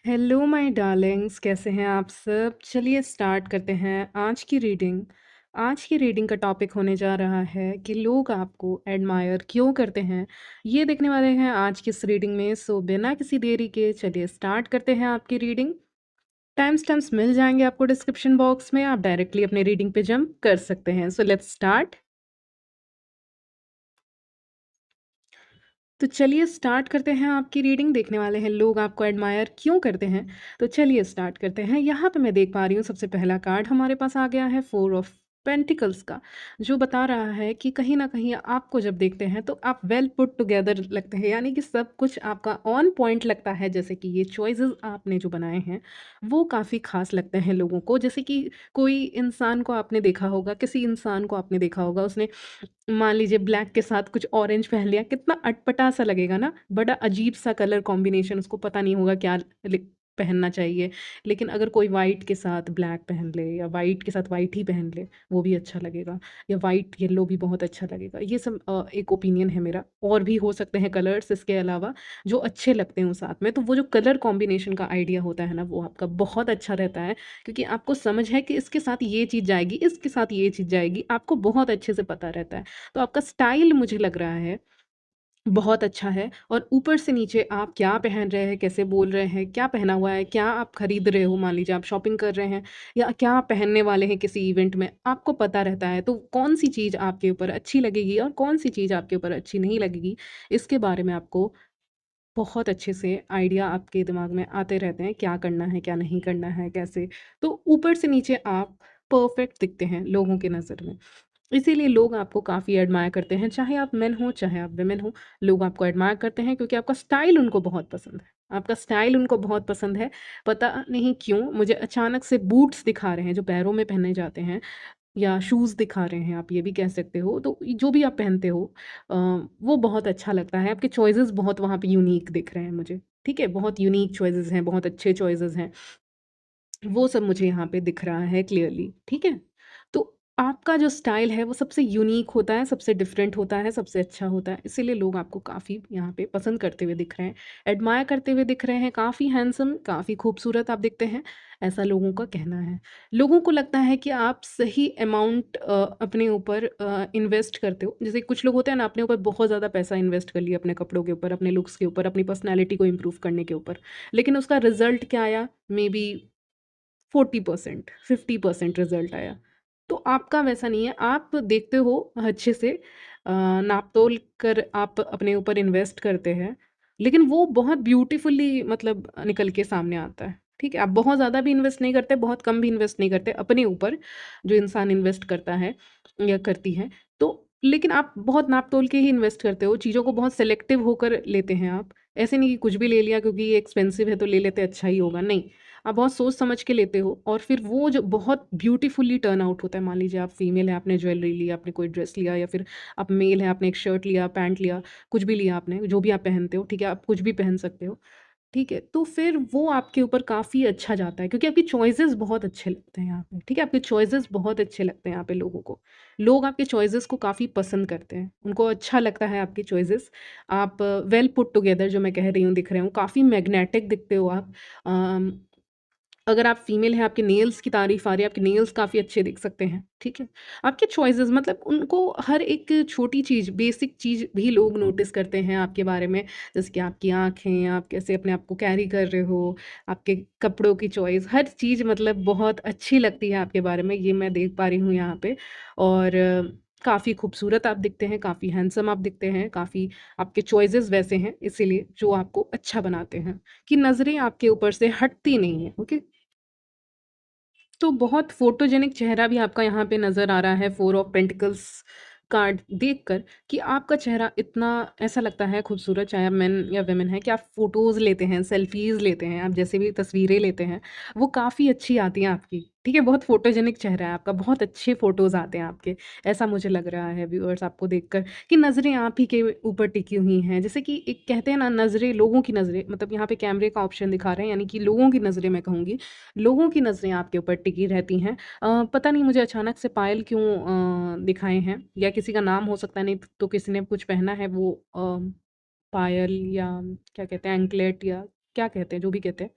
Hello my Darling's, कैसे हैं आप सब? चलिए स्टार्ट करते हैं आज की रीडिंग। आज की रीडिंग का टॉपिक होने जा रहा है कि लोग आपको एडमायर क्यों करते हैं। ये देखने वाले हैं आज की इस रीडिंग में। सो बिना किसी देरी के चलिए स्टार्ट करते हैं आपकी रीडिंग। टाइम स्टैम्प्स मिल जाएंगे आपको डिस्क्रिप्शन बॉक्स में, आप डायरेक्टली अपने रीडिंग पे जंप कर सकते हैं। So let's start. तो चलिए स्टार्ट करते हैं आपकी रीडिंग। देखने वाले हैं लोग आपको एडमायर क्यों करते हैं। तो चलिए स्टार्ट करते हैं। यहाँ पे मैं देख पा रही हूँ सबसे पहला कार्ड हमारे पास आ गया है 4 ऑफ पेंटिकल्स का, जो बता रहा है कि कहीं ना कहीं आपको जब देखते हैं तो आप वेल पुट टुगेदर लगते हैं, यानी कि सब कुछ आपका ऑन पॉइंट लगता है। जैसे कि ये चॉइसेस आपने जो बनाए हैं वो काफ़ी खास लगते हैं लोगों को। जैसे कि कोई इंसान को आपने देखा होगा, किसी इंसान को आपने देखा होगा, उसने मान लीजिए ब्लैक के साथ कुछ ऑरेंज पहन लिया, कितना अटपटा सा लगेगा ना, बड़ा अजीब सा कलर कॉम्बिनेशन, उसको पता नहीं होगा क्या पहनना चाहिए। लेकिन अगर कोई वाइट के साथ ब्लैक पहन ले या वाइट के साथ वाइट ही पहन ले, वो भी अच्छा लगेगा। या वाइट येलो भी बहुत अच्छा लगेगा। ये सब एक ओपिनियन है मेरा। और भी हो सकते हैं कलर्स इसके अलावा जो अच्छे लगते हैं उस साथ में। तो वो जो कलर कॉम्बिनेशन का आइडिया होता है ना, वो आपका बहुत अच्छा रहता है, क्योंकि आपको समझ है कि इसके साथ ये चीज़ जाएगी, इसके साथ ये चीज़ जाएगी, आपको बहुत अच्छे से पता रहता है। तो आपका स्टाइल मुझे लग रहा है बहुत अच्छा है। और ऊपर से नीचे आप क्या पहन रहे हैं, कैसे बोल रहे हैं, क्या पहना हुआ है, क्या आप खरीद रहे हो, मान लीजिए आप शॉपिंग कर रहे हैं या क्या आप पहनने वाले हैं किसी इवेंट में, आपको पता रहता है। तो कौन सी चीज़ आपके ऊपर अच्छी लगेगी और कौन सी चीज़ आपके ऊपर अच्छी नहीं लगेगी, इसके बारे में आपको बहुत अच्छे से आइडिया आपके दिमाग में आते रहते हैं, क्या करना है, क्या नहीं करना है, कैसे। तो ऊपर से नीचे आप परफेक्ट दिखते हैं लोगों की नज़र में। इसीलिए लोग आपको काफ़ी एडमायर करते हैं, चाहे आप मेन हो चाहे आप वुमेन हो। लोग आपको एडमायर करते हैं क्योंकि आपका स्टाइल उनको बहुत पसंद है। आपका स्टाइल उनको बहुत पसंद है। पता नहीं क्यों मुझे अचानक से बूट्स दिखा रहे हैं जो पैरों में पहने जाते हैं, या शूज़ दिखा रहे हैं, आप ये भी कह सकते हो। तो जो भी आप पहनते हो वो बहुत अच्छा लगता है। आपके चॉइसेस बहुत वहाँ पे यूनिक दिख रहे हैं मुझे। ठीक है, बहुत यूनिक चॉइसेस हैं, बहुत अच्छे चॉइसेस हैं। वो सब मुझे यहाँ पे दिख रहा है क्लियरली, ठीक है? तो आपका जो स्टाइल है वो सबसे यूनिक होता है, सबसे डिफरेंट होता है, सबसे अच्छा होता है। इसीलिए लोग आपको काफ़ी यहाँ पे पसंद करते हुए दिख रहे हैं, एडमायर करते हुए दिख रहे हैं। काफ़ी हैंडसम, काफ़ी खूबसूरत आप दिखते हैं, ऐसा लोगों का कहना है। लोगों को लगता है कि आप सही अमाउंट अपने ऊपर इन्वेस्ट करते हो। जैसे कुछ लोग होते हैं ना, अपने ऊपर बहुत ज़्यादा पैसा इन्वेस्ट कर लिया, अपने कपड़ों के ऊपर, अपने लुक्स के ऊपर, अपनी पर्सनैलिटी को इम्प्रूव करने के ऊपर। लेकिन उसका रिज़ल्ट क्या आया? मेबी 40%, 50% रिज़ल्ट आया। तो आपका वैसा नहीं है, आप देखते हो अच्छे से, नाप-तोल कर आप अपने ऊपर इन्वेस्ट करते हैं, लेकिन वो बहुत ब्यूटीफुली मतलब निकल के सामने आता है, ठीक है? आप बहुत ज़्यादा भी इन्वेस्ट नहीं करते, बहुत कम भी इन्वेस्ट नहीं करते अपने ऊपर, जो इंसान इन्वेस्ट करता है या करती है। तो लेकिन आप बहुत नाप-तोल के ही इन्वेस्ट करते हो, चीज़ों को बहुत सेलेक्टिव होकर लेते हैं आप। ऐसे नहीं कि कुछ भी ले लिया क्योंकि ये एक्सपेंसिव है तो ले लेते अच्छा ही होगा, नहीं। आप बहुत सोच समझ के लेते हो और फिर वो जो बहुत ब्यूटीफुली टर्न आउट होता है। मान लीजिए आप फीमेल है, आपने ज्वेलरी लिया, आपने कोई ड्रेस लिया, या फिर आप मेल है, आपने एक शर्ट लिया, पैंट लिया, कुछ भी लिया आपने, जो भी आप पहनते हो, ठीक है? आप कुछ भी पहन सकते हो, ठीक है? तो फिर वो आपके ऊपर काफ़ी अच्छा जाता है, क्योंकि आपके चॉइसेस बहुत अच्छे लगते हैं यहाँ पे, ठीक है? आपके चॉइसेस बहुत अच्छे लगते हैं यहाँ पे लोगों को। लोग आपके चॉइसेस को काफ़ी पसंद करते हैं, उनको अच्छा लगता है आपके चॉइसेस। आप वेल पुट टुगेदर जो मैं कह रही हूँ दिख रहे हो, काफ़ी मैग्नेटिक दिखते हो आप। अम अगर आप फीमेल हैं, आपके नेल्स की तारीफ़ आ रही है, आपके नेल्स काफ़ी अच्छे दिख सकते हैं, ठीक है? आपके चॉइसेस मतलब उनको हर एक छोटी चीज़, बेसिक चीज़ भी लोग नोटिस करते हैं आपके बारे में। जैसे कि आपकी आँखें, आप कैसे अपने आप को कैरी कर रहे हो, आपके कपड़ों की चॉइस, हर चीज़ मतलब बहुत अच्छी लगती है आपके बारे में, ये मैं देख पा रही हूँ यहाँ पे। और काफ़ी खूबसूरत आप दिखते हैं, काफ़ी हैंडसम आप दिखते हैं, काफ़ी आपके चॉइसेस वैसे हैं इसीलिए जो आपको अच्छा बनाते हैं, कि नज़रें आपके ऊपर से हटती नहीं हैं, ओके? तो बहुत फोटोजेनिक चेहरा भी आपका यहाँ पे नज़र आ रहा है 4 ऑफ पेंटिकल्स कार्ड देखकर, कि आपका चेहरा इतना ऐसा लगता है खूबसूरत, चाहे आप मेन या वुमेन हैं, कि आप फ़ोटोज़ लेते हैं, सेल्फ़ीज़ लेते हैं, आप जैसे भी तस्वीरें लेते हैं, वो काफ़ी अच्छी आती हैं आपकी, ठीक है? बहुत फोटोजेनिक चेहरा है आपका, बहुत अच्छे फ़ोटोज़ आते हैं आपके, ऐसा मुझे लग रहा है व्यूअर्स आपको देखकर, कि नज़रें आप ही के ऊपर टिकी हुई हैं। जैसे कि एक कहते हैं ना, नज़रें, लोगों की नज़रें, मतलब यहाँ पे कैमरे का ऑप्शन दिखा रहे हैं, यानी कि लोगों की नज़रें मैं कहूँगी, लोगों की नज़रें आपके ऊपर टिकी रहती हैं। पता नहीं मुझे अचानक से पायल क्यों दिखाए हैं, या किसी का नाम हो सकता है, नहीं तो किसी ने कुछ पहना है वो पायल, या क्या कहते हैं एंकलेट, या क्या कहते हैं, जो भी कहते हैं।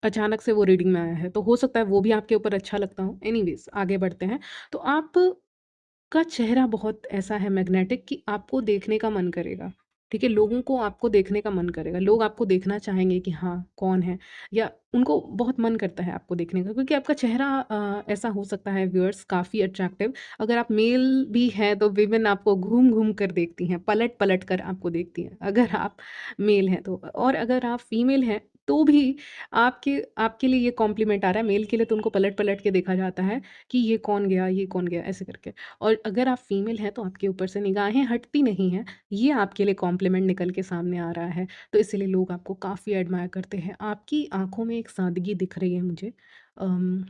अचानक से वो रीडिंग में आया है, तो हो सकता है वो भी आपके ऊपर अच्छा लगता हो। एनीवेज़ आगे बढ़ते हैं। तो आपका चेहरा बहुत ऐसा है मैग्नेटिक कि आपको देखने का मन करेगा, ठीक है? लोगों को आपको देखने का मन करेगा, लोग आपको देखना चाहेंगे कि हाँ, कौन है? या उनको बहुत मन करता है आपको देखने का क्योंकि आपका चेहरा ऐसा हो सकता है व्यूअर्स काफ़ी अट्रैक्टिव। अगर आप मेल भी हैं तो विमेन आपको घूम-घूम कर देखती हैं, पलट-पलट कर आपको देखती हैं, अगर आप मेल हैं तो। और अगर आप फीमेल हैं तो भी आपके आपके लिए ये कॉम्प्लीमेंट आ रहा है, मेल के लिए तो उनको पलट-पलट के देखा जाता है कि ये कौन गया, ये कौन गया, ऐसे करके। और अगर आप फीमेल हैं तो आपके ऊपर से निगाहें हटती नहीं हैं, ये आपके लिए कॉम्प्लीमेंट निकल के सामने आ रहा है। तो इसीलिए लोग आपको काफ़ी एडमायर करते हैं। आपकी आँखों में एक सादगी दिख रही है मुझे। अम,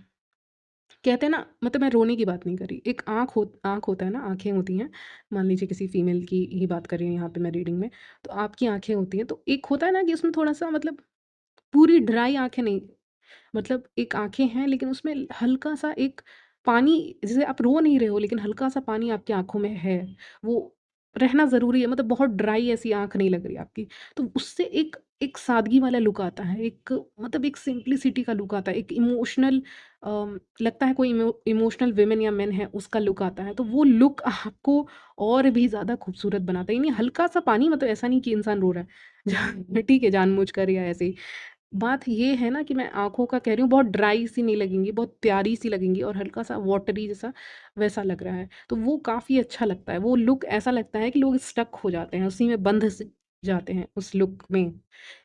कहते हैं ना मतलब मैं रोने की बात नहीं कर रही, एक आँख होता है ना, आँखें होती हैं, मान लीजिए किसी फीमेल की ही बात कर रही हूँ यहाँ पे मैं रीडिंग में, तो आपकी आँखें होती हैं, तो एक होता है ना कि उसमें थोड़ा-सा मतलब पूरी ड्राई आँखें नहीं, मतलब एक आँखें हैं लेकिन उसमें हल्का-सा एक पानी, जैसे आप रो नहीं रहे हो लेकिन हल्का-सा पानी आपकी आँखों में है, वो रहना ज़रूरी है, मतलब बहुत ड्राई ऐसी आँख नहीं लग रही आपकी। तो उससे एक एक सादगी वाला लुक आता है, एक मतलब एक सिम्प्लिसिटी का लुक आता है, एक इमोशनल लगता है कोई इमोशनल वुमेन या मेन है उसका लुक आता है, तो वो लुक आपको और भी ज़्यादा खूबसूरत बनाता है। यानी हल्का-सा पानी, मतलब ऐसा नहीं कि इंसान रो रहा है, ठीक है, जानबूझकर या ऐसे ही। बात ये है ना कि मैं आँखों का कह रही हूँ, बहुत ड्राई सी नहीं लगेंगी, बहुत प्यारी सी लगेंगी और हल्का-सा वाटरी जैसा वैसा लग रहा है। तो वो काफ़ी अच्छा लगता है, वो लुक ऐसा लगता है कि लोग स्टक हो जाते हैं, उसी में बंध स जाते हैं उस लुक में।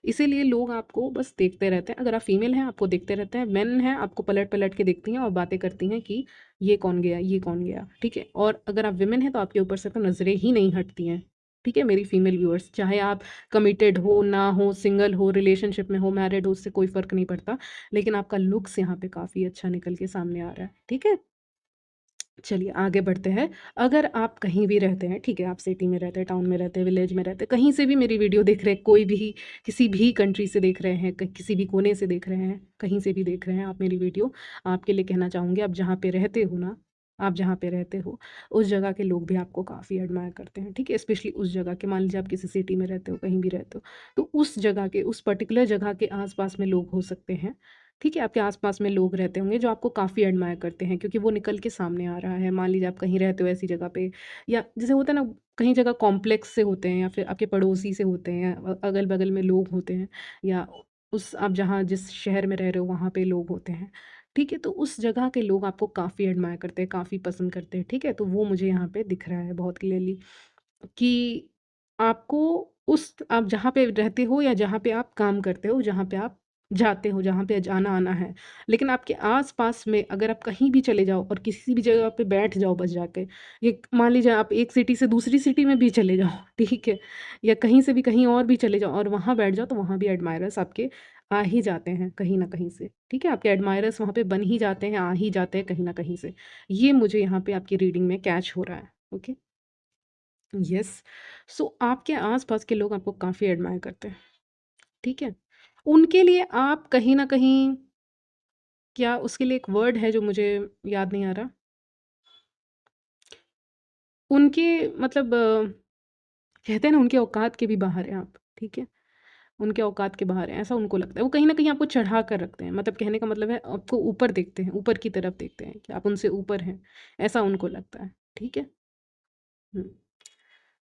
इसीलिए लोग आपको बस देखते रहते हैं, अगर आप फीमेल हैं आपको देखते रहते हैं, मेन हैं आपको पलट-पलट के देखती हैं और बातें करती हैं कि ये कौन गया, ये कौन गया, ठीक है? और अगर आप वुमेन हैं तो आपके ऊपर से तो नज़रें ही नहीं हटती हैं, ठीक है मेरी फीमेल व्यूअर्स? चाहे आप कमिटेड हो, ना हो, सिंगल हो, रिलेशनशिप में हो, मैरिड हो, उससे कोई फ़र्क नहीं पड़ता। लेकिन आपका लुक्स यहाँ पे काफ़ी अच्छा निकल के सामने आ रहा है, ठीक है? चलिए आगे बढ़ते हैं। अगर आप कहीं भी रहते हैं, ठीक है, आप सिटी में रहते हैं, टाउन में रहते हैं, विलेज में रहते हैं, कहीं से भी मेरी वीडियो देख रहे हैं, कोई भी किसी भी कंट्री से देख रहे हैं, किसी भी कोने से देख रहे हैं, कहीं से भी देख रहे हैं आप मेरी वीडियो, आपके लिए कहना चाहूँगी, आप जहाँ पे रहते हो ना, आप जहाँ पे रहते हो, उस जगह के लोग भी आपको काफ़ी एडमायर करते हैं, ठीक है? स्पेशली उस जगह के, मान लीजिए आप किसी सिटी में रहते हो, कहीं भी रहते हो, तो उस जगह के, उस पर्टिकुलर जगह के आस-पास में लोग हो सकते हैं, ठीक है? आपके आस-पास में लोग रहते होंगे जो आपको काफ़ी एडमायर करते हैं क्योंकि वो निकल के सामने आ रहा है। मान लीजिए आप कहीं रहते हो ऐसी जगह पे, या जैसे होता है ना, कहीं जगह कॉम्प्लेक्स से होते हैं या फिर आपके पड़ोसी से होते हैं, अगल-बगल में लोग होते हैं, या उस आप जहाँ जिस शहर में रह रहे हो वहाँ पे लोग होते हैं, ठीक है? तो उस जगह के लोग आपको काफ़ी एडमायर करते हैं, काफ़ी पसंद करते हैं, ठीक है? तो वो मुझे यहाँ पे दिख रहा है बहुत क्लियरली कि आपको उस आप जहाँ पे रहते हो या जहाँ पे आप काम करते हो, जहाँ पे आप जाते हो, जहाँ पे जाना-आना है। लेकिन आपके आस-पास में अगर आप कहीं भी चले जाओ और किसी भी जगह पे बैठ जाओ बस जाके, ये मान लीजिए आप एक सिटी से दूसरी सिटी में भी चले जाओ, ठीक है? या कहीं से भी कहीं और भी चले जाओ और वहाँ बैठ जाओ, तो वहाँ भी एडमायरर्स आपके आ ही जाते हैं कहीं न कहीं से, ठीक है? आपके एडमायरर्स वहाँ पे बन ही जाते हैं, आ ही जाते हैं कहीं न कहीं से। ये मुझे यहाँ पे आपकी रीडिंग में कैच हो रहा है, ओके? यस। सो आपके आस-पास के लोग आपको काफ़ी एडमायर करते हैं, ठीक है? उनके लिए आप कहीं न कहीं, क्या उसके लिए एक वर्ड है जो मुझे याद नहीं आ रहा। उनके मतलब कहते हैं ना उनके औकात के भी बाहर हैं आप, ठीक है? उनके औकात के बाहर हैं, ऐसा उनको लगता है। वो कहीं न कहीं आपको चढ़ा कर रखते हैं, मतलब कहने का मतलब है आपको ऊपर देखते हैं, ऊपर की तरफ देखते हैं कि आप उनसे ऊपर हैं, ऐसा उनको लगता है, ठीक है? हुँ।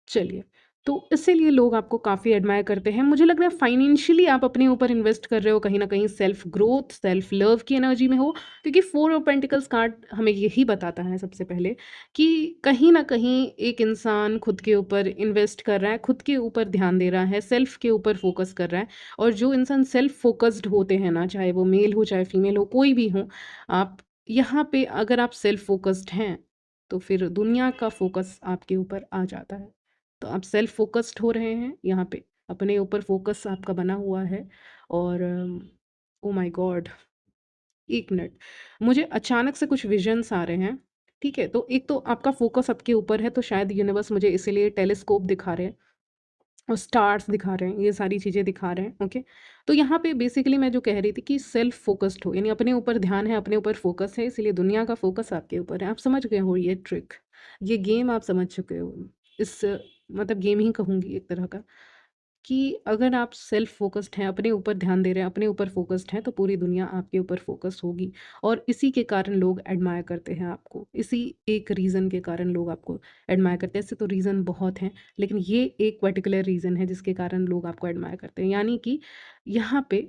चलिए, तो इसीलिए लोग आपको काफ़ी एडमायर करते हैं। मुझे लग रहा है फाइनेंशियली आप अपने ऊपर इन्वेस्ट कर रहे हो कहीं न कहीं, सेल्फ ग्रोथ, सेल्फ लव की एनर्जी में हो, क्योंकि 4 ऑफ पेंटिकल्स कार्ड हमें यही बताता है सबसे पहले कि कहीं न कहीं एक इंसान खुद के ऊपर इन्वेस्ट कर रहा है, खुद के ऊपर ध्यान दे रहा है, सेल्फ के ऊपर फ़ोकस कर रहा है। और जो इंसान सेल्फ फ़ोकस्ड होते हैं ना, चाहे वो मेल हो, चाहे फीमेल हो, कोई भी हो, आप यहाँ पे अगर आप सेल्फ फ़ोकस्ड हैं, तो फिर दुनिया का फ़ोकस आपके ऊपर आ जाता है। तो आप सेल्फ फ़ोकस्ड हो रहे हैं यहाँ पे, अपने ऊपर फ़ोकस आपका बना हुआ है। और ओह माय गॉड! 1 मिनट, मुझे अचानक से कुछ विज़न्स आ रहे हैं, ठीक है? तो एक तो आपका फ़ोकस आपके ऊपर है, तो शायद यूनिवर्स मुझे इसीलिए टेलिस्कोप दिखा रहे हैं और स्टार्स दिखा रहे हैं, ये सारी चीज़ें दिखा रहे हैं, ओके? तो यहाँ पे बेसिकली मैं जो कह रही थी कि सेल्फ फ़ोकस्ड हो, यानी अपने ऊपर ध्यान है, अपने ऊपर फ़ोकस है, इसीलिए दुनिया का फ़ोकस आपके ऊपर है। आप समझ गए हो ये ट्रिक, ये गेम आप समझ चुके हो। इस मतलब गेम ही कहूँगी एक तरह का। कि अगर आप सेल्फ फोकस्ड हैं, अपने ऊपर ध्यान दे रहे हैं, अपने ऊपर फोकस्ड हैं, तो पूरी दुनिया आपके ऊपर फोकस होगी और इसी के कारण लोग एडमायर करते हैं आपको। इसी एक रीज़न के कारण लोग आपको एडमायर करते हैं। ऐसे तो रीज़न बहुत हैं, लेकिन ये एक पर्टिकुलर रीज़न है जिसके कारण लोग आपको एडमायर करते हैं। यानी कि यहाँ पे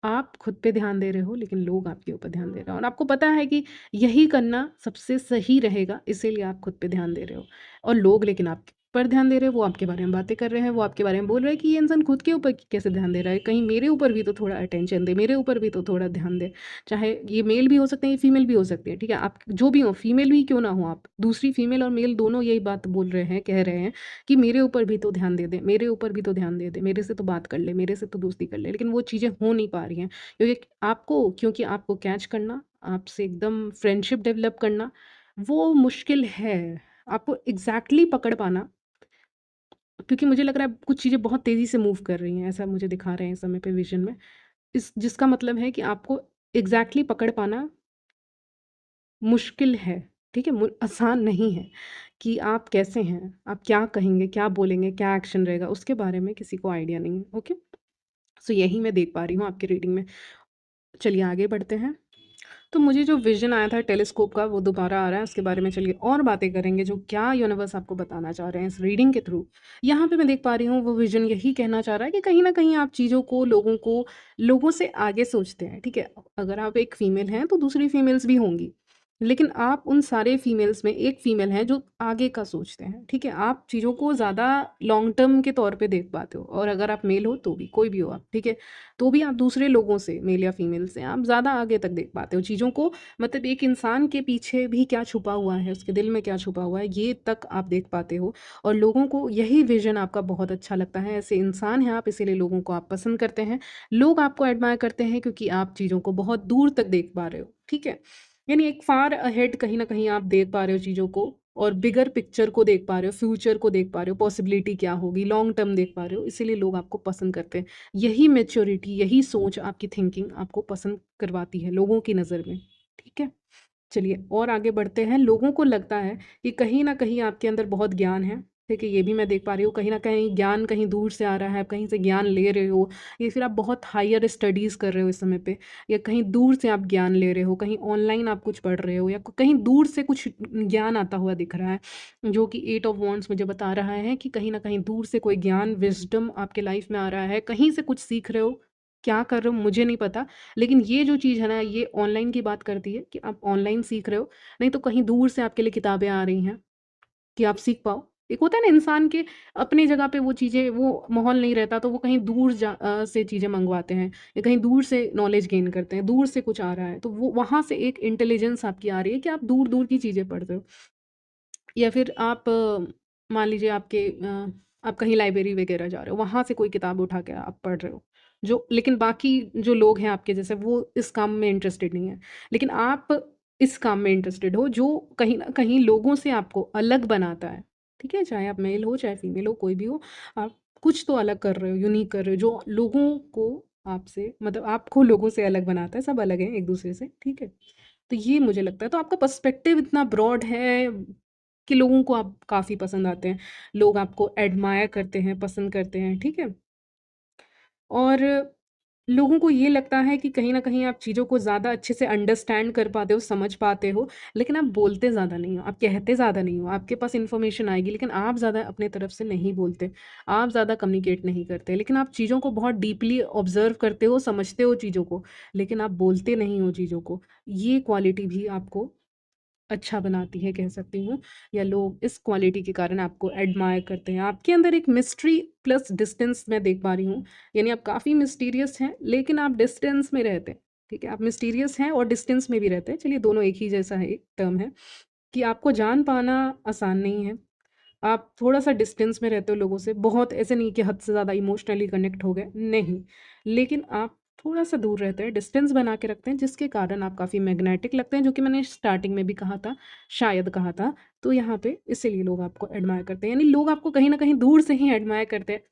आप खुद पे ध्यान दे रहे हो, लेकिन लोग आपके ऊपर ध्यान दे रहे हैं और आपको पता है कि यही करना सबसे सही रहेगा, इसीलिए आप खुद पे ध्यान दे रहे हो। और लोग लेकिन आप पर ध्यान दे रहे हैं, वो आपके बारे में बातें कर रहे हैं, वो आपके बारे में बोल रहे हैं कि ये इंसान खुद के ऊपर कैसे ध्यान दे रहा है, कहीं मेरे ऊपर भी तो थोड़ा अटेंशन दे, मेरे ऊपर भी तो थोड़ा ध्यान दे। चाहे ये मेल भी हो सकते हैं, ये फीमेल भी हो सकती है, ठीक है? आप जो भी हो, फीमेल भी क्यों ना हो आप, दूसरी फीमेल और मेल दोनों यही बात बोल रहे हैं, कह रहे हैं कि मेरे ऊपर भी तो ध्यान दे दे, मेरे ऊपर भी तो ध्यान दे दे, मेरे से तो बात कर ले, मेरे से तो दोस्ती कर ले। लेकिन वो चीज़ें हो नहीं पा रही हैं क्योंकि आपको कैच करना, आपसे एकदम फ्रेंडशिप डेवलप करना, वो मुश्किल है। आपको एग्ज़ैक्टली पकड़ पाना, क्योंकि मुझे लग रहा है कुछ चीज़ें बहुत तेज़ी से मूव कर रही हैं, ऐसा मुझे दिखा रहे हैं इस समय पे विज़न में। इस जिसका मतलब है कि आपको एग्ज़ैक्टली पकड़ पाना मुश्किल है, ठीक है? आसान नहीं है कि आप कैसे हैं, आप क्या कहेंगे, क्या बोलेंगे, क्या एक्शन रहेगा, उसके बारे में किसी को आइडिया नहीं है, ओके? सो यही मैं देख पा रही हूँ आपकी रीडिंग में। चलिए आगे बढ़ते हैं। तो मुझे जो विज़न आया था टेलीस्कोप का वो दोबारा आ रहा है, उसके बारे में चलिए और बातें करेंगे, जो क्या यूनिवर्स आपको बताना चाह रहे हैं इस रीडिंग के थ्रू। यहाँ पे मैं देख पा रही हूँ वो विज़न यही कहना चाह रहा है कि कहीं न कहीं आप चीज़ों को, लोगों से आगे सोचते हैं, ठीक है? अगर आप एक फीमेल हैं तो दूसरी फीमेल्स भी होंगी। लेकिन आप उन सारे फीमेल्स में एक फीमेल हैं जो आगे का सोचते हैं, ठीक है? आप चीज़ों को ज़्यादा लॉन्ग टर्म के तौर पे देख पाते हो और अगर आप मेल हो तो भी, कोई भी हो आप, ठीक है? तो भी आप दूसरे लोगों से, मेल या फीमेल से आप ज़्यादा आगे तक देख पाते हो चीज़ों को। मतलब एक इंसान के पीछे भी क्या छुपा हुआ है, उसके दिल में क्या छुपा हुआ है, ये तक आप देख पाते हो और लोगों को यही विज़न आपका बहुत अच्छा लगता है। ऐसे इंसान हैं आप, इसीलिए लोगों को आप पसंद करते हैं। लोग आपको एडमायर करते हैं क्योंकि आप चीज़ों को बहुत दूर तक देख पा रहे हो, ठीक है? यानी एक फार अहेड कहीं न कहीं आप देख पा रहे हो चीज़ों को और बिगर पिक्चर को देख पा रहे हो, फ्यूचर को देख पा रहे हो, पॉसिबिलिटी क्या होगी, लॉन्ग टर्म देख पा रहे हो, इसीलिए लोग आपको पसंद करते हैं। यही मैच्योरिटी, यही सोच, आपकी थिंकिंग आपको पसंद करवाती है लोगों की नज़र में, ठीक है? चलिए और आगे बढ़ते हैं। लोगों को लगता है कि कहीं न कहीं आपके अंदर बहुत ज्ञान है, ठीक है? ये भी मैं देख पा रही हूँ, कहीं न कहीं ज्ञान कहीं दूर से आ रहा है, आप कहीं से ज्ञान ले रहे हो या फिर आप बहुत हायर स्टडीज़ कर रहे हो इस समय पे या कहीं दूर से आप ज्ञान ले रहे हो, कहीं ऑनलाइन आप कुछ पढ़ रहे हो या कहीं दूर से कुछ ज्ञान आता हुआ दिख रहा है, जो कि 8 ऑफ वांड्स मुझे बता रहा है कि कहीं न कहीं दूर से कोई ज्ञान, विज़डम आपके लाइफ़ में आ रहा है, कहीं से कुछ सीख रहे हो, क्या कर रहे हो मुझे नहीं पता। लेकिन ये जो चीज़ है ना, ये ऑनलाइन की बात करती है कि आप ऑनलाइन सीख रहे हो, नहीं तो कहीं दूर से आपके लिए किताबें आ रही हैं कि आप सीख पाओ। एक होता है ना इंसान के अपनी जगह पे वो चीज़ें, वो माहौल नहीं रहता तो वो कहीं दूर से चीज़ें मँगवाते हैं या कहीं दूर से नॉलेज गेन करते हैं, दूर से कुछ आ रहा है तो वो वहाँ से एक इंटेलिजेंस आपकी आ रही है कि आप दूर-दूर की चीज़ें पढ़ रहे हो। या फिर आप मान लीजिए आप कहीं लाइब्रेरी वगैरह जा रहे हो, वहाँ से कोई किताब उठा के आप पढ़ रहे हो। जो लेकिन बाकी जो लोग हैं आपके जैसे वो इस काम में इंटरेस्टेड नहीं है। लेकिन आप इस काम में इंटरेस्टेड हो जो कहीं न कहीं लोगों से आपको अलग बनाता है। ठीक है? चाहे आप मेल हो, चाहे फीमेल हो, कोई भी हो, आप कुछ तो अलग कर रहे हो, यूनिक कर रहे हो जो लोगों को आपसे, मतलब आपको लोगों से अलग बनाता है, सब अलग हैं एक-दूसरे से, ठीक है? तो ये मुझे लगता है, तो आपका पर्सपेक्टिव इतना ब्रॉड है कि लोगों को आप काफ़ी पसंद आते हैं। लोग आपको एडमायर करते हैं, पसंद करते हैं, ठीक है? और लोगों को ये लगता है कि कहीं न कहीं आप चीज़ों को ज़्यादा अच्छे से अंडरस्टैंड कर पाते हो, समझ पाते हो, लेकिन आप बोलते ज़्यादा नहीं हो, आप कहते ज़्यादा नहीं हो। आपके पास इन्फॉर्मेशन आएगी लेकिन आप ज़्यादा अपने तरफ से नहीं बोलते, आप ज़्यादा कम्युनिकेट नहीं करते। लेकिन आप चीज़ों को बहुत डीपली ऑब्ज़र्व करते हो, समझते हो चीज़ों को, लेकिन आप बोलते नहीं हो चीज़ों को। ये क्वालिटी भी आपको अच्छा बनाती है, कह सकती हूँ, या लोग इस क्वालिटी के कारण आपको एडमायर करते हैं। आपके अंदर एक मिस्ट्री प्लस डिस्टेंस मैं देख पा रही हूँ, यानी आप काफ़ी मिस्टीरियस हैं, लेकिन आप डिस्टेंस में रहते हैं, ठीक है? आप मिस्टीरियस हैं और डिस्टेंस में भी रहते हैं, चलिए दोनों एक ही जैसा है, एक टर्म है, कि आपको जान पाना आसान नहीं है। आप थोड़ा-सा डिस्टेंस में रहते हो लोगों से, बहुत ऐसे नहीं कि हद से ज़्यादा इमोशनली कनेक्ट हो गए, नहीं। लेकिन आप थोड़ा-सा दूर रहते हैं, डिस्टेंस बना के रखते हैं, जिसके कारण आप काफ़ी मैग्नेटिक लगते हैं, जो कि मैंने स्टार्टिंग में भी कहा था, शायद कहा था। तो यहाँ पे इसीलिए लोग आपको एडमायर करते हैं, यानी लोग आपको कहीं न कहीं दूर से ही एडमायर करते हैं,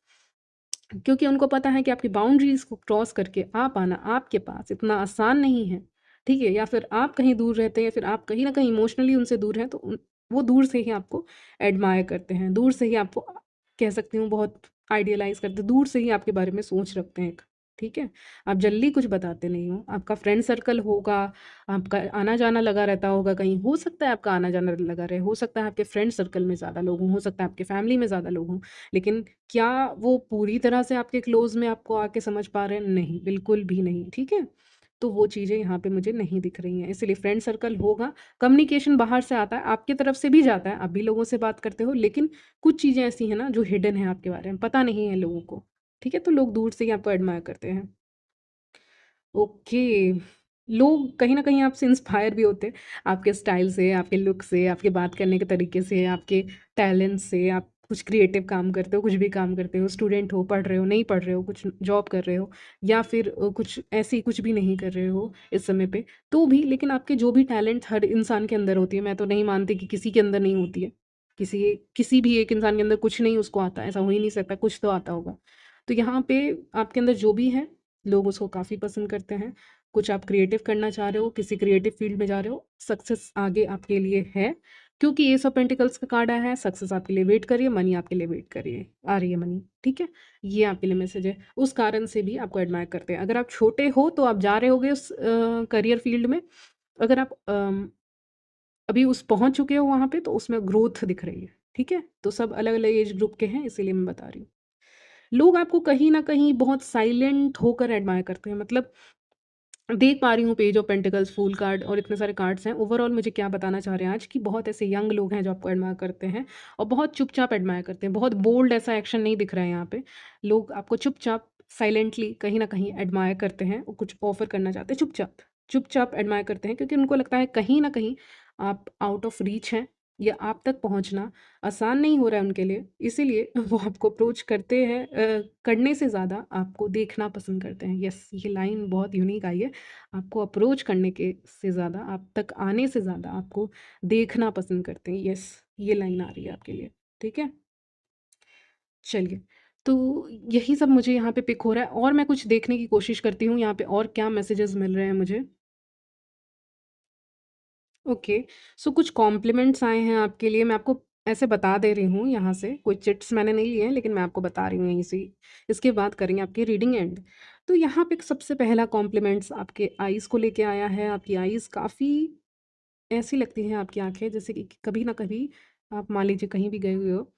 क्योंकि उनको पता है कि आपकी बाउंड्रीज़ को क्रॉस करके आ पाना आपके पास इतना आसान नहीं है, ठीक है? या फिर आप कहीं दूर रहते हैं या फिर आप कहीं न कहीं इमोशनली उनसे दूर हैं, तो वो दूर से ही आपको एडमायर करते हैं, दूर से ही आपको कह सकती हूँ बहुत आइडियलाइज़ करते, दूर से ही आपके बारे में सोच रखते हैं एक, ठीक है? आप जल्दी कुछ बताते नहीं हो, आपका फ्रेंड सर्कल होगा, आपका आना-जाना लगा रहता होगा कहीं, हो सकता है आपका आना-जाना लगा रहे, हो सकता है आपके फ्रेंड सर्कल में ज़्यादा लोग हों, हो सकता है आपके फैमिली में ज़्यादा लोग हों, लेकिन क्या वो पूरी तरह से आपके क्लोज़ में आपको आके समझ पा रहे हैं? नहीं, बिल्कुल भी नहीं, ठीक है? तो वो चीज़ें यहाँ पे मुझे नहीं दिख रही हैं, इसलिए फ्रेंड सर्कल होगा, कम्युनिकेशन बाहर से आता है, आपकी तरफ से भी जाता है, आप भी लोगों से बात करते हो, लेकिन कुछ चीज़ें ऐसी हैं ना जो हिडन है आपके बारे में, पता नहीं है लोगों को, ठीक है? तो लोग दूर से ही आपको एडमायर करते हैं। ओके। लोग कहीं न कहीं आपसे इंस्पायर भी होते हैं, आपके स्टाइल से, आपके लुक से, आपके बात करने के तरीके से, आपके टैलेंट से, आप कुछ क्रिएटिव काम करते हो, कुछ भी काम करते हो, स्टूडेंट हो, पढ़ रहे हो, नहीं पढ़ रहे हो, कुछ जॉब कर रहे हो या फिर कुछ ऐसे ही कुछ भी नहीं कर रहे हो इस समय पे, तो भी लेकिन आपके जो भी टैलेंट हर इंसान के अंदर होती है, मैं तो नहीं मानती कि किसी के अंदर नहीं होती है। किसी भी एक इंसान के अंदर कुछ नहीं उसको आता है, ऐसा हो ही नहीं सकता, कुछ तो आता होगा। तो यहाँ पे आपके अंदर जो भी है, लोग उसको काफ़ी पसंद करते हैं। कुछ आप क्रिएटिव करना चाह रहे हो, किसी क्रिएटिव फील्ड में जा रहे हो, सक्सेस आगे आपके लिए है, क्योंकि एस ऑफ पेंटिकल्स का कार्ड आया है, सक्सेस आपके लिए वेट कर रही है, मनी आपके लिए वेट कर रही है, आ रही है मनी, ठीक है? ये आपके लिए मैसेज है। उस कारण से भी आपको एडमायर करते हैं। अगर आप छोटे हो तो आप जा रहे होगे उस करियर फील्ड में, अगर आप अभी उस पहुँच चुके हो वहाँ पे तो उसमें ग्रोथ दिख रही है, ठीक है? तो सब अलग-अलग एज ग्रुप के हैं इसीलिए मैं बता रही हूँ। लोग आपको कहीं न कहीं बहुत साइलेंट होकर एडमायर करते हैं, मतलब देख पा रही हूँ page of pentacles, fool card और इतने सारे कार्ड्स हैं। ओवरऑल मुझे क्या बताना चाह रहे हैं आज कि बहुत ऐसे यंग लोग हैं जो आपको एडमायर करते हैं और बहुत चुपचाप एडमायर करते हैं। बहुत बोल्ड ऐसा एक्शन नहीं दिख रहा है यहाँ पे। लोग आपको चुपचाप साइलेंटली कहीं न कहीं एडमायर करते हैं और कुछ ऑफ़र करना चाहते हैं चुपचाप। चुपचाप एडमायर करते हैं क्योंकि उनको लगता है कहीं न कहीं आप आउट ऑफ रीच हैं या आप तक पहुँचना आसान नहीं हो रहा है उनके लिए, इसीलिए वो आपको अप्रोच करते हैं करने से ज़्यादा आपको देखना पसंद करते हैं। येस, ये लाइन बहुत यूनिक आई है। आपको अप्रोच करने के से ज़्यादा, आप तक आने से ज़्यादा आपको देखना पसंद करते हैं। येस, ये लाइन आ रही है आपके लिए, ठीक है? चलिए, तो यही सब मुझे यहाँ पे पिक हो रहा है और मैं कुछ देखने की कोशिश करती हूँ यहाँ पे और क्या मैसेजेस मिल रहे हैं मुझे। ओके, सो कुछ कॉम्प्लीमेंट्स आए हैं आपके लिए, मैं आपको ऐसे बता दे रही हूँ यहाँ से, कोई चिट्स मैंने नहीं लिए हैं लेकिन मैं आपको बता रही हूँ यहीं से ही। इसके बाद करेंगे आपकी रीडिंग एंड। तो यहाँ पे सबसे पहला कॉम्प्लीमेंट्स आपके आईज़ को लेके आया है, आपकी आईज़ काफ़ी ऐसी लगती हैं आपकी आँखें जैसे कि कभी न कभी आप मान लीजिए कहीं भी गए हुए हो,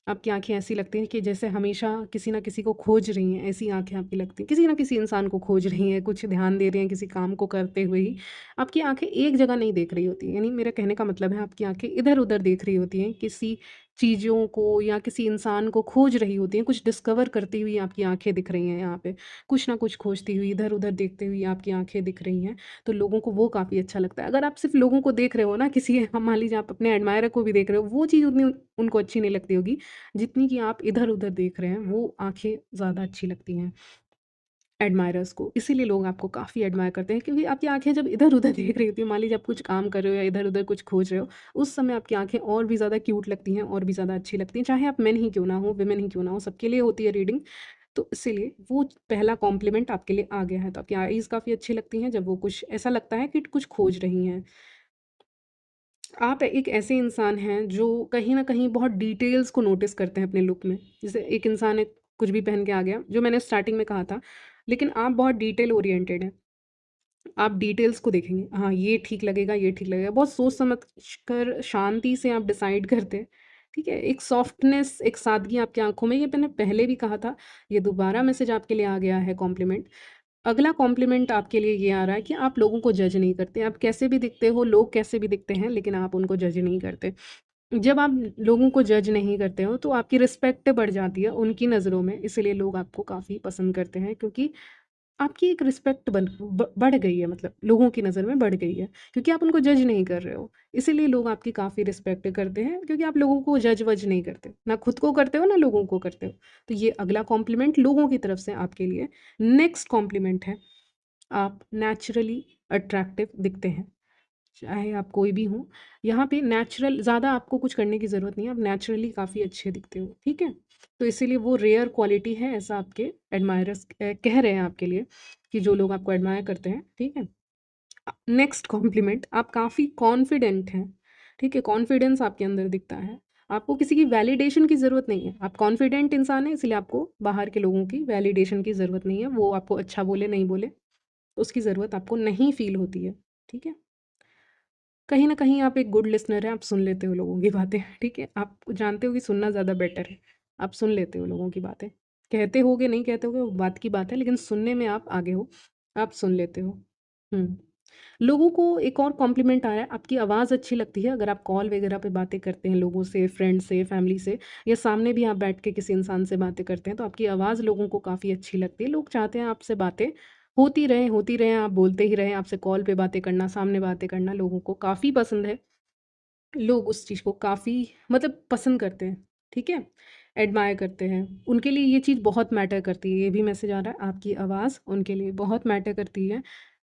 आपकी आँखें ऐसी लगती हैं कि जैसे हमेशा किसी न किसी को खोज रही हैं, ऐसी आँखें आपकी लगती हैं। किसी न किसी इंसान को खोज रही हैं, कुछ ध्यान दे रही हैं किसी काम को करते हुए ही। आपकी आँखें एक जगह नहीं देख रही होती हैं, यानी मेरा कहने का मतलब है आपकी आँखें इधर-उधर देख रही होती हैं, किसी चीज़ों को या किसी इंसान को खोज रही होती हैं, कुछ डिस्कवर करती हुई आपकी आँखें दिख रही हैं यहाँ पे। कुछ न कुछ खोजती हुई, इधर-उधर देखते हुए आपकी आँखें दिख रही हैं, तो लोगों को वो काफ़ी अच्छा लगता है। अगर आप सिर्फ़ लोगों को देख रहे हो ना, किसी मान लीजिए आप अपने एडमायरर को भी देख रहे हो, वो चीज़ उतनी उनको अच्छी नहीं लगती होगी, जितनी कि आप इधर-उधर देख रहे हैं, वो आँखें ज़्यादा अच्छी लगती हैं एडमायरर्स को। इसीलिए लोग आपको काफ़ी एडमायर करते हैं क्योंकि आपकी आँखें जब इधर-उधर देख रही होती हैं, मान लीजिए आप कुछ काम कर रहे हो या इधर-उधर कुछ खोज रहे हो, उस समय आपकी आँखें और भी ज़्यादा क्यूट लगती हैं और भी ज़्यादा अच्छी लगती हैं। चाहे आप मेन ही क्यों ना हो, वुमेन ही क्यों ना हो, सबके लिए होती है रीडिंग। तो इसीलिए वो पहला कॉम्प्लीमेंट आपके लिए आ गया है। तो आपकी आईज़ काफ़ी अच्छी लगती हैं जब वो कुछ ऐसा लगता है कि कुछ खोज रही हैं। आप एक ऐसे इंसान हैं जो कहीं न कहीं बहुत डिटेल्स को नोटिस करते हैं अपने लुक में। जैसे एक इंसान है कुछ भी पहन के आ गया, जो मैंने स्टार्टिंग में कहा था, लेकिन आप बहुत डिटेल ओरिएंटेड हैं। आप डिटेल्स को देखेंगे, हाँ, ये ठीक लगेगा, ये ठीक लगेगा। बहुत सोच समझ कर शांति से आप डिसाइड करते हैं, ठीक है? एक सॉफ्टनेस, एक सादगी आपकी आँखों में, ये मैंने पहले भी कहा था, ये दोबारा मैसेज आपके लिए आ गया है कॉम्प्लीमेंट। अगला कॉम्प्लीमेंट आपके लिए ये आ रहा है कि आप लोगों को जज नहीं करते। आप कैसे भी दिखते हो, लोग कैसे भी दिखते हैं, लेकिन आप उनको जज नहीं करते। जब आप लोगों को जज नहीं करते हो, तो आपकी रिस्पेक्ट बढ़ जाती है उनकी नज़रों में, इसीलिए लोग आपको काफ़ी पसंद करते हैं क्योंकि आपकी एक रिस्पेक्ट बढ़ गई है, मतलब लोगों की नज़र में बढ़ गई है, क्योंकि आप उनको जज नहीं कर रहे हो। इसीलिए लोग आपकी काफ़ी रिस्पेक्ट करते हैं क्योंकि आप लोगों को जज-वज नहीं करते। ना खुद को करते हो, ना लोगों को करते हो। तो ये अगला कॉम्प्लीमेंट लोगों की तरफ से आपके लिए। नेक्स्ट कॉम्प्लीमेंट है, आप नेचुरली अट्रैक्टिव दिखते हैं। चाहे आप कोई भी हो, यहाँ पे नेचुरल ज़्यादा आपको कुछ करने की ज़रूरत नहीं है, आप नेचुरली काफ़ी अच्छे दिखते हो, ठीक है? तो इसीलिए वो रेयर क्वालिटी है, ऐसा आपके एडमायरर्स कह रहे हैं आपके लिए कि जो लोग आपको एडमायर करते हैं, ठीक है? नेक्स्ट कॉम्प्लीमेंट, आप काफ़ी कॉन्फिडेंट हैं, ठीक है? कॉन्फिडेंस आपके अंदर दिखता है। आपको किसी की वैलिडेशन की ज़रूरत नहीं है। आप कॉन्फिडेंट इंसान हैं, इसलिए आपको बाहर के लोगों की वैलिडेशन की ज़रूरत नहीं है। वो आपको अच्छा बोले, नहीं बोले, उसकी ज़रूरत आपको नहीं फ़ील होती है, ठीक है? कहीं न कहीं आप एक गुड लिसनर हैं, आप सुन लेते हो लोगों की बातें, ठीक है? आप जानते हो कि सुनना ज़्यादा बेटर है। आप सुन लेते हो लोगों की बातें। कहते होगे, नहीं कहते होगे, वो बात की बात है, लेकिन सुनने में आप आगे हो, आप सुन लेते हो। हुँ। लोगों को एक और कॉम्प्लीमेंट आ रहा है, आपकी आवाज़ अच्छी लगती है। अगर आप कॉल वगैरह पे बातें करते हैं लोगों से, फ्रेंड से, फैमिली से, या सामने भी आप बैठ के किसी इंसान से बातें करते हैं, तो आपकी आवाज़ लोगों को काफ़ी अच्छी लगती है। लोग चाहते हैं आपसे बातें होती रहें, आप बोलते ही रहें। आपसे कॉल पे बातें करना, सामने बातें करना लोगों को काफ़ी पसंद है। लोग उस चीज़ को काफ़ी मतलब पसंद करते हैं, ठीक है? एडमायर करते हैं। उनके लिए ये चीज़ बहुत मैटर करती है। ये भी मैसेज आ रहा है, आपकी आवाज़ उनके लिए बहुत मैटर करती है।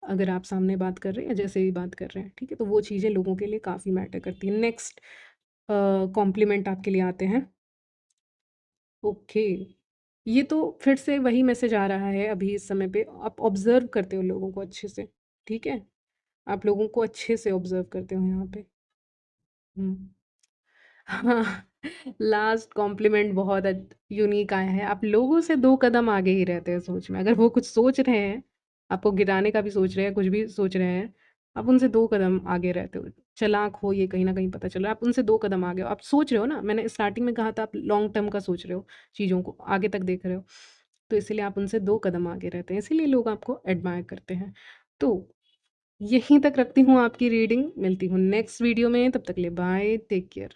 अगर आप सामने बात कर रहे हैं या जैसे भी बात कर रहे हैं, ठीक है? तो वो चीज़ें लोगों के लिए काफ़ी मैटर करती हैं। नेक्स्ट कॉम्प्लीमेंट आपके लिए आते हैं। ओके। ये तो फिर से वही मैसेज आ रहा है अभी इस समय पे, आप ऑब्ज़र्व करते हो लोगों को अच्छे से, ठीक है? आप लोगों को अच्छे से ऑब्ज़र्व करते हो यहाँ पे। हुँ। हाँ, लास्ट कॉम्प्लीमेंट बहुत यूनिक आया है। आप लोगों से 2 कदम आगे ही रहते हैं सोच में। अगर वो कुछ सोच रहे हैं, आपको गिराने का भी सोच रहे हैं, कुछ भी सोच रहे हैं, आप उनसे 2 कदम आगे रहते हो। चालाक हो ये कहीं न कहीं पता चल रहा है। आप उनसे 2 कदम आगे हो। आप सोच रहे हो ना, मैंने स्टार्टिंग में कहा था आप लॉन्ग टर्म का सोच रहे हो, चीज़ों को आगे तक देख रहे हो। तो इसीलिए आप उनसे 2 कदम आगे रहते हैं, इसीलिए लोग आपको एडमायर करते हैं। तो यहीं तक रखती हूँ आपकी रीडिंग, मिलती हूँ नेक्स्ट वीडियो में, तब तक के लिए बाय, टेक केयर।